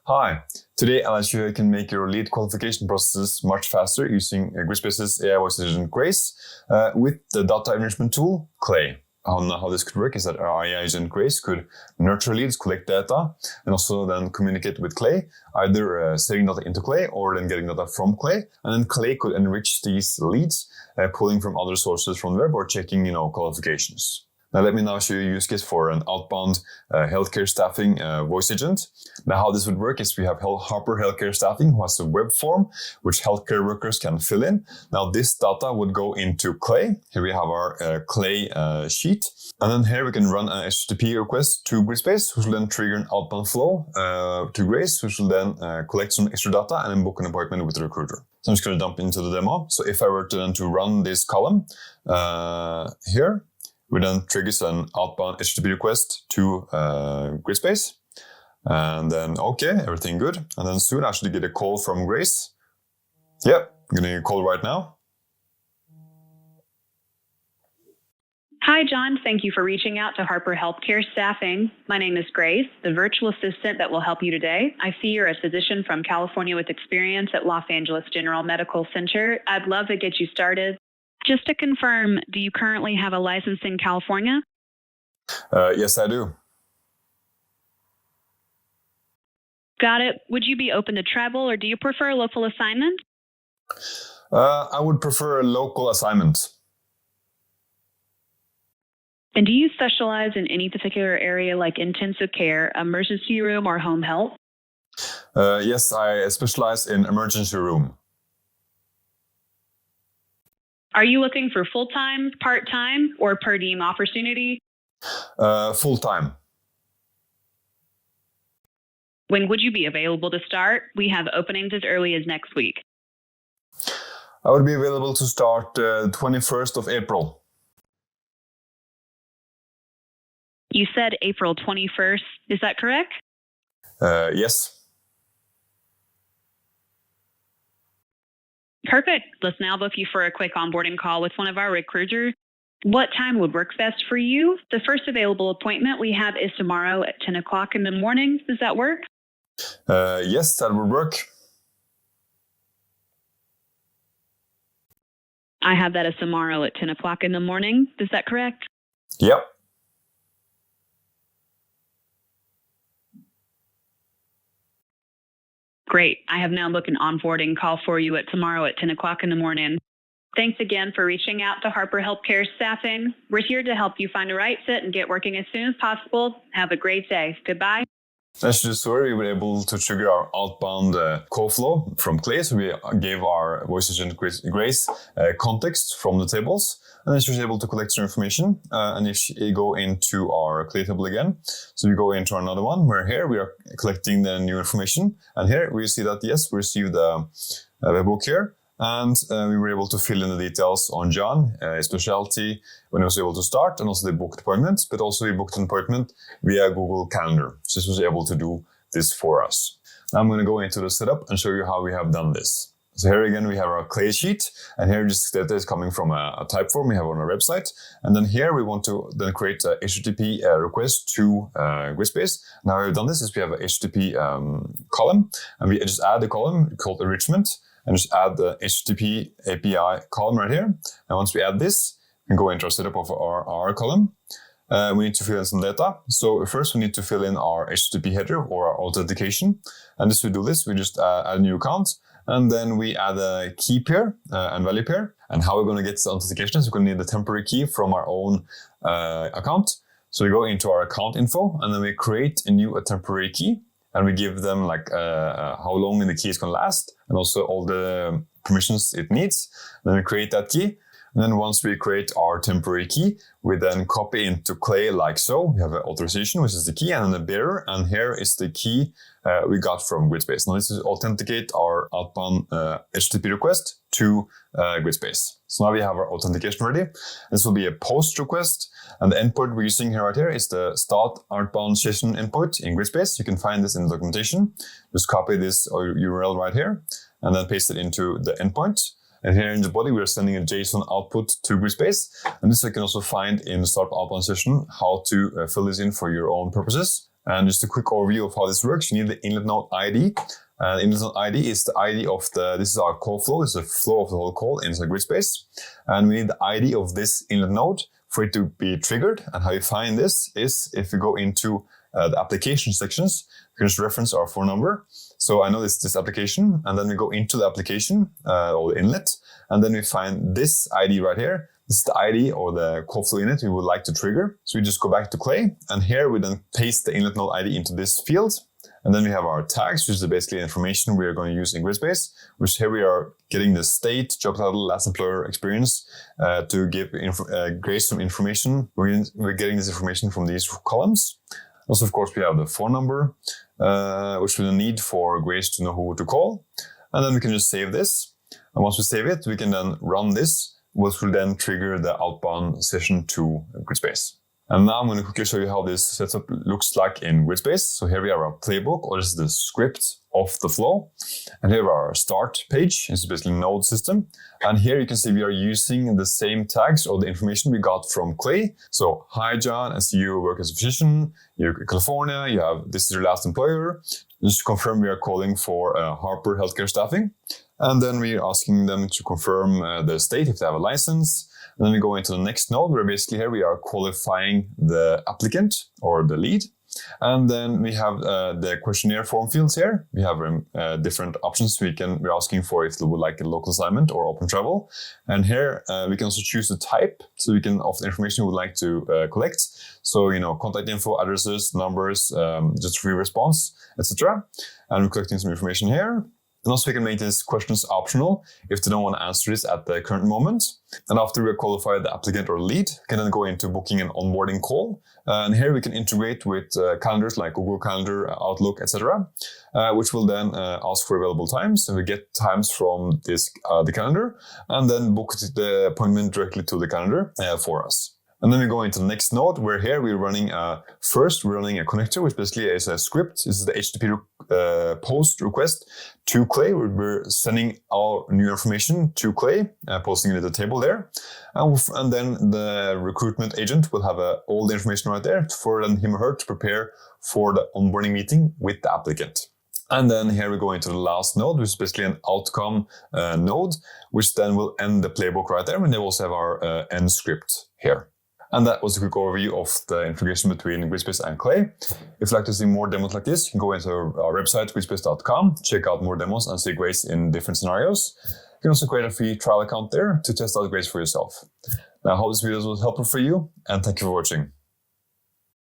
Hi, today I'll show you how you can make your lead qualification processes much faster using Gridspace's AI voice agent Grace with the data enrichment tool Clay. How this could work is that our AI agent Grace could nurture leads, collect data, and also then communicate with Clay, either saving data into Clay or then getting data from Clay. And then Clay could enrich these leads, pulling from other sources from the web or checking, qualifications. Now let me show you a use case for an outbound healthcare staffing voice agent. Now how this would work is we have Harper Healthcare Staffing who has a web form which healthcare workers can fill in. Now this data would go into Clay. Here we have our Clay sheet. And then here we can run an HTTP request to Gridspace, which will then trigger an outbound flow to Grace, which will then collect some extra data and then book an appointment with the recruiter. So I'm just going to jump into the demo. So if I were to run this column here, we then triggers an outbound HTTP request to Gridspace. And then, okay, everything good. And then soon I should get a call from Grace. Yep, I'm getting a call right now. Hi, John. Thank you for reaching out to Harper Healthcare Staffing. My name is Grace, the virtual assistant that will help you today. I see you're a physician from California with experience at Los Angeles General Medical Center. I'd love to get you started. Just to confirm, do you currently have a license in California? Yes, I do. Got it. Would you be open to travel or do you prefer a local assignment? I would prefer a local assignment. And do you specialize in any particular area like intensive care, emergency room, or home health? Yes, I specialize in emergency room. Are you looking for full-time, part-time, or per diem opportunity? Full-time. When would you be available to start? We have openings as early as next week. I would be available to start 21st of April. You said April 21st. Is that correct? Yes. Perfect. Let's now book you for a quick onboarding call with one of our recruiters. What time would work best for you? The first available appointment we have is tomorrow at 10 o'clock in the morning. Does that work? Yes, that would work. I have that as tomorrow at 10 o'clock in the morning. Is that correct? Yep. Great. I have now booked an onboarding call for you tomorrow at 10 o'clock in the morning. Thanks again for reaching out to Harper Healthcare Staffing. We're here to help you find the right fit and get working as soon as possible. Have a great day. Goodbye. As you saw, we were able to trigger our outbound call flow from Clay. So we gave our voice agent Grace context from the tables. And then she was able to collect some information. And if you go into our Clay table again, so we go into another one where here we are collecting the new information. And here we see that, yes, we received a webhook here. And we were able to fill in the details on John, his specialty, when he was able to start, and also the booked appointment. But also we booked an appointment via Google Calendar. So this was able to do this for us. Now I'm going to go into the setup and show you how we have done this. So here again, we have our Clay sheet, and here this data is coming from a type form we have on our website. And then here we want to then create a HTTP request to Gridspace. Now we've done this is we have a HTTP column, and we just add a column called enrichment, and just add the HTTP API column right here. And once we add this, we can go into our setup of our column. We need to fill in some data. So first we need to fill in our HTTP header or our authentication. And just to do this, we just add a new account. And then we add a key pair and value pair. And how we're going to get the authentication is we're going to need a temporary key from our own account. So we go into our account info, and then we create a new temporary key. And we give them how long the key is going to last, and also all the permissions it needs. And then we create that key. And then once we create our temporary key, we then copy into Clay like so. We have an authorization, which is the key, and then the bearer. And here is the key we got from Gridspace. Now this is authenticate our outbound HTTP request to Gridspace. So now we have our authentication ready. This will be a post request. And the endpoint we're using here right here is the start outbound session endpoint in Gridspace. You can find this in the documentation. Just copy this URL right here and then paste it into the endpoint. And here in the body, we're sending a JSON output to Gridspace. And this you can also find in the Startup Outbound session, how to fill this in for your own purposes. And just a quick overview of how this works. You need the inlet node ID. Inlet node ID is the ID of this is our call flow. It's the flow of the whole call inside Gridspace. And we need the ID of this inlet node for it to be triggered. And how you find this is if you go into the application sections, you can just reference our phone number. So I know this application, and then we go into the application or the inlet, and then we find this ID right here. This is the ID or the call flow inlet we would like to trigger. So we just go back to Clay, and here we then paste the inlet node ID into this field. And then we have our tags, which is basically information we are going to use in Gridspace, which here we are getting the state, job title, last employer experience to give Grace some information. We're getting this information from these columns. Also, of course, we have the phone number, which we will need for Grace to know who to call. And then we can just save this. And once we save it, we can then run this, which will then trigger the outbound session to Gridspace. And now I'm going to quickly show you how this setup looks like in Gridspace. So here we have our playbook, or this is the script of the flow. And here our start page. This is basically node system. And here you can see we are using the same tags or the information we got from Clay. So, hi John, I see you work as a physician, you're in California, you have, this is your last employer. Just to confirm we are calling for Harper Healthcare Staffing. And then we're asking them to confirm the state if they have a license. And then we go into the next node where basically here we are qualifying the applicant or the lead. And then we have the questionnaire form fields here. We have different options we're asking for if they would like a local assignment or open travel. And here we can also choose the type. So we can of the information we would like to collect. So, contact info, addresses, numbers, just free response, etc. And we're collecting some information here. And also we can make these questions optional if they don't want to answer this at the current moment. And after we qualify the applicant or lead, we can then go into booking an onboarding call. And here we can integrate with calendars like Google Calendar, Outlook, etc., which will then ask for available times. And we get times from this the calendar and then book the appointment directly to the calendar for us. And then we go into the next node where here we're running first we're running a connector, which basically is a script. This is the HTTP post request to Clay. We're sending our new information to Clay, posting it at the table there. And then the recruitment agent will have all the information right there for then him or her to prepare for the onboarding meeting with the applicant. And then here we go into the last node, which is basically an outcome node, which then will end the playbook right there. And they also have our end script here. And that was a quick overview of the integration between Gridspace and Clay. If you'd like to see more demos like this, you can go into our website, gridspace.com, check out more demos and see Grace in different scenarios. You can also create a free trial account there to test out Grace for yourself. Now, I hope this video was helpful for you, and thank you for watching.